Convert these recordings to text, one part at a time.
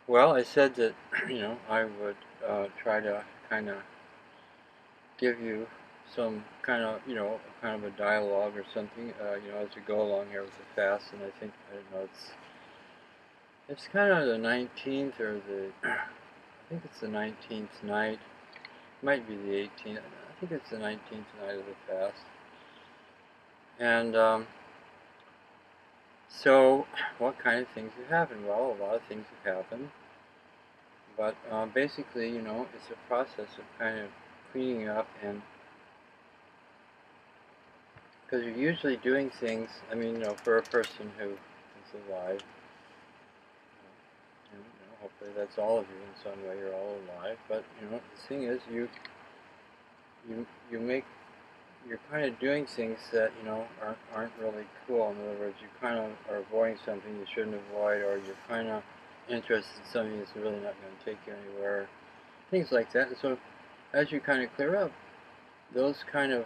Well, I said that I would try to kind of give you some kind of a dialogue or something, as we go along here with the fast. And I don't know, it's kind of the 19th or I think it's the 19th night. It might be the 18th. I think it's the 19th night of the fast. And so, what kind of things have happened? Well, a lot of things have happened. But basically, it's a process of kind of cleaning up, and because you're usually doing things, I mean, for a person who is alive, and hopefully that's all of you in some way. You're all alive, but the thing is, you make you're kind of doing things that aren't really cool. In other words, you kind of are avoiding something you shouldn't avoid, or you're kind of interested in something that's really not going to take you anywhere. Things like that. And so, as you kind of clear up, those kind of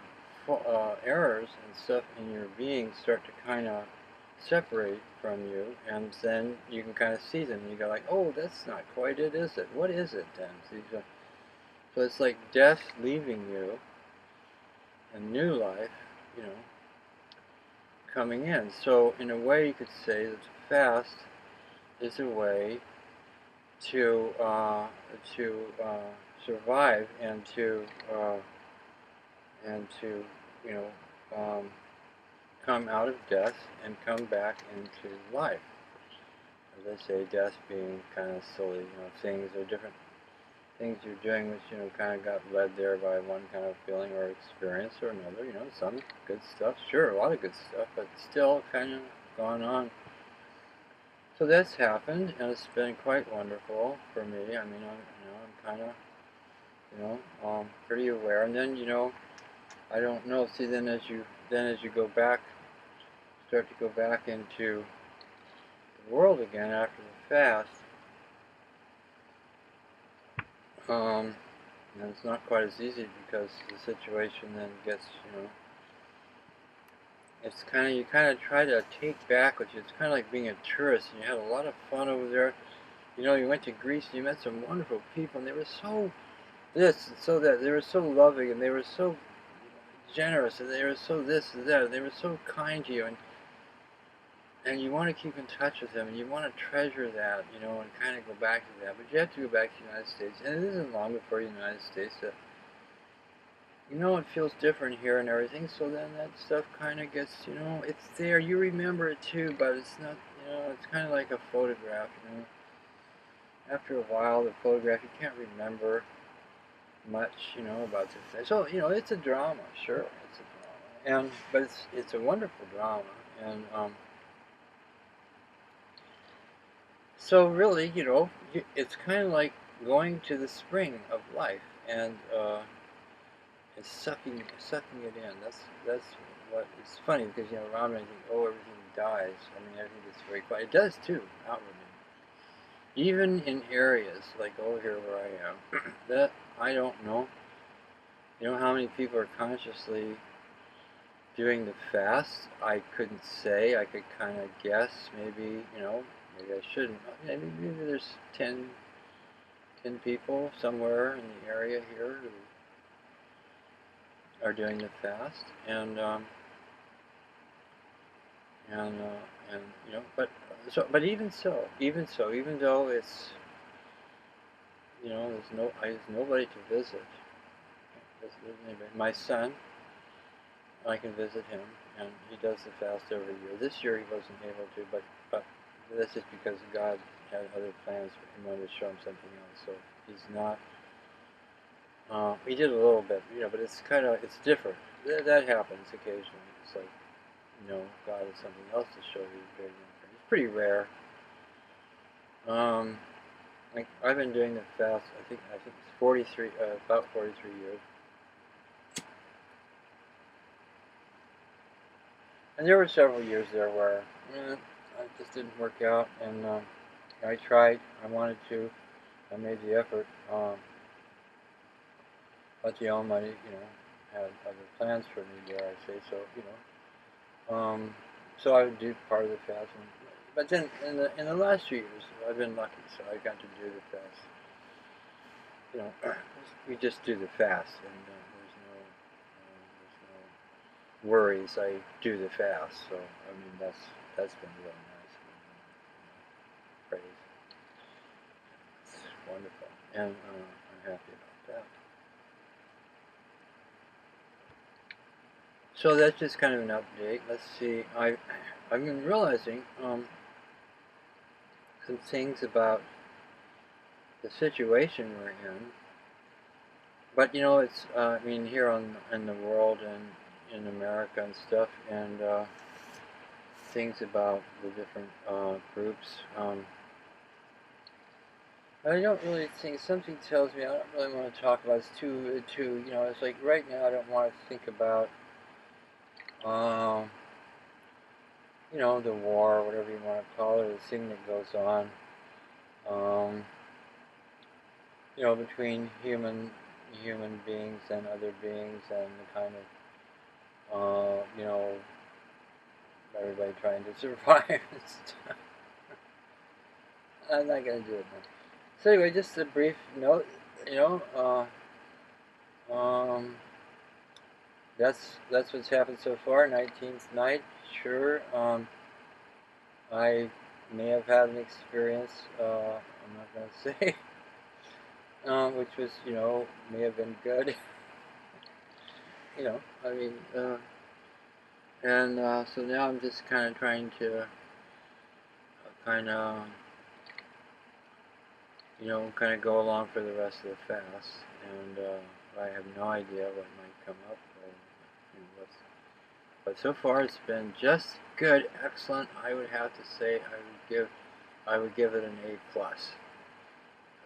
errors and stuff in your being start to kind of separate from you, and then you can kind of see them. And you go like, oh, that's not quite it, is it? What is it then? So it's like death leaving you and new life, you know, coming in. So in a way, you could say that the fast is a way to survive and to you know um, come out of death and come back into life. As I say, death being kind of silly, things or different things you're doing which kind of got led there by one kind of feeling or experience or another. Some good stuff, sure, a lot of good stuff, but still kind of gone on. So that's happened, and it's been quite wonderful for me. I mean, I'm kind of pretty aware, and then I don't know. See, then as you go back, start to go back into the world again after the fast. Um, and it's not quite as easy because the situation then gets, it's kind of, you kind of try to take back with you. It's kind of like being a tourist, and you had a lot of fun over there. You went to Greece and you met some wonderful people, and they were so this and so that. They were so loving, and they were so generous, and they were so this and that. And they were so kind to you, and you want to keep in touch with them, and you want to treasure that, and kind of go back to that. But you have to go back to the United States, and it isn't long before the United States that it feels different here and everything. So then that stuff kind of gets, it's there. You remember it too, but it's not, it's kind of like a photograph. After a while, the photograph you can't remember much, about the thing. So it's a drama, sure, it's a drama, and but it's a wonderful drama, and so really, it's kind of like going to the spring of life, and it's sucking it in. That's what is funny because Ramadan, you think, oh, everything dies. I mean, everything gets very quiet. It does too, outwardly. Even in areas like over here where I am, that I don't know. How many people are consciously doing the fast? I couldn't say. I could kind of guess. Maybe maybe I shouldn't. Maybe there's 10 people somewhere in the area here who are doing the fast, and but even though it's there's nobody to visit. My son, I can visit him, and he does the fast every year. This year he wasn't able to, but that's just because God had other plans for him, wanted to show him something else. So he's not. He did a little bit, but it's different. That happens occasionally. It's like God has something else to show you. It's pretty rare. Um, like I've been doing the fast. I think it's 43, about 43 years. And there were several years there where it just didn't work out, and I tried. I wanted to. I made the effort, but the Almighty, had other plans for me. Dare I say so? So I would do part of the fast, but then in the last 2 years, I've been lucky, so I got to do the fast. You know, we just do the fast, and there's no worries. I do the fast, so I mean that's been really nice. Praise, it's wonderful, and I'm happy about that. So that's just kind of an update. Let's see. I've been realizing some things about the situation we're in. But you know, it's I mean here in the world and in America and stuff, and things about the different groups. I don't really think something tells me I don't really want to talk about. It's too. You know, it's like right now I don't want to think about. Um, you know, the war, whatever you want to call it, the thing that goes on. Um, you know, between human beings and other beings, and the kind of you know, everybody trying to survive and stuff. I'm not gonna do it now. So anyway, just a brief note. You know, that's what's happened so far. 19th night, sure. I may have had an experience. I'm not gonna say, which was may have been good. You know, I mean, and so now I'm just kind of trying to kind of kind of go along for the rest of the fast, and I have no idea what might come up or what's. But so far, it's been just good, excellent. I would have to say I would give it an A plus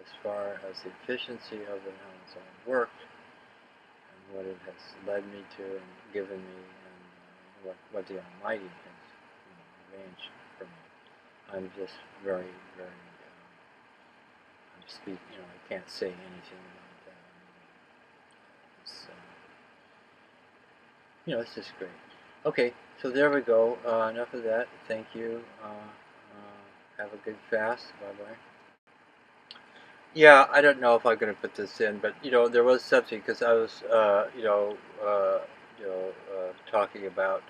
as far as the efficiency of it, how it's all worked, and what it has led me to and given me, and what the Almighty has arranged for me. I'm just very, very. I'm speak. I can't say anything about that. It's, it's just great. Okay, so there we go. Enough of that. Thank you. Have a good fast. Bye bye. Yeah, I don't know if I'm going to put this in, but there was something because I was, talking about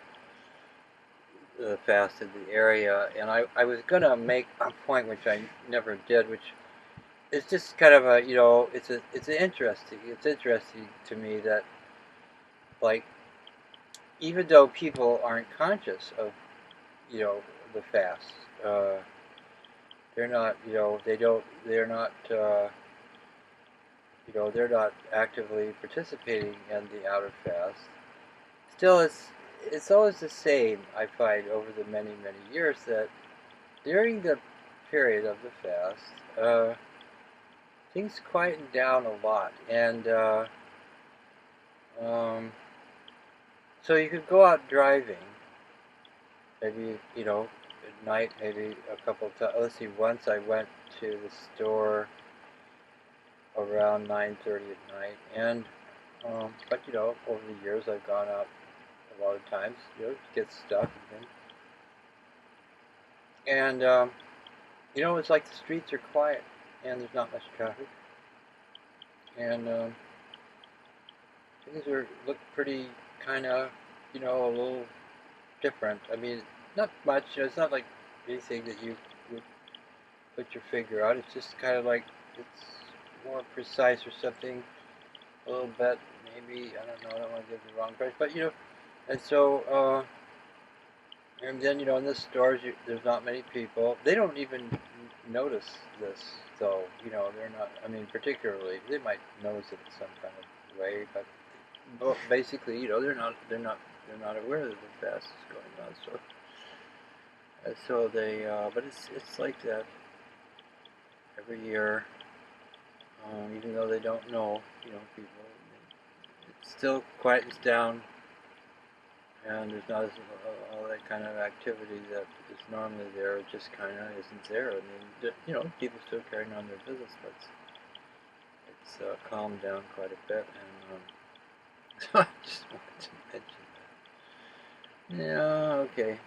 the fast in the area, and I was going to make a point which I never did, which is just kind of a, it's interesting to me that like even though people aren't conscious of the fast. They're not, they're not actively participating in the outer fast. Still, it's always the same. I find over the many years that during the period of the fast, things quieten down a lot, and so you could go out driving, maybe at night, maybe a couple of times. Let's see. Once I went to the store around 9:30 at night, and but over the years I've gone out a lot of times, to get stuff and it's like the streets are quiet and there's not much traffic, and things look pretty kind of a little different. I mean, not much. It's not like anything that you would put your finger on. It's just kind of like it's more precise or something. A little bit, maybe. I don't know. I don't want to give the wrong price, but and so and then in the stores there's not many people. They don't even notice this, though. They're not. I mean, particularly they might notice it in some kind of way, but basically, they're not aware that the fast is going on. So they, but it's like that every year. Even though they don't know, people, it still quietens down, and there's not all that kind of activity that is normally there. It just kind of isn't there. I mean, people still carrying on their business, but it's calmed down quite a bit, and so I just wanted to mention that. Yeah, okay.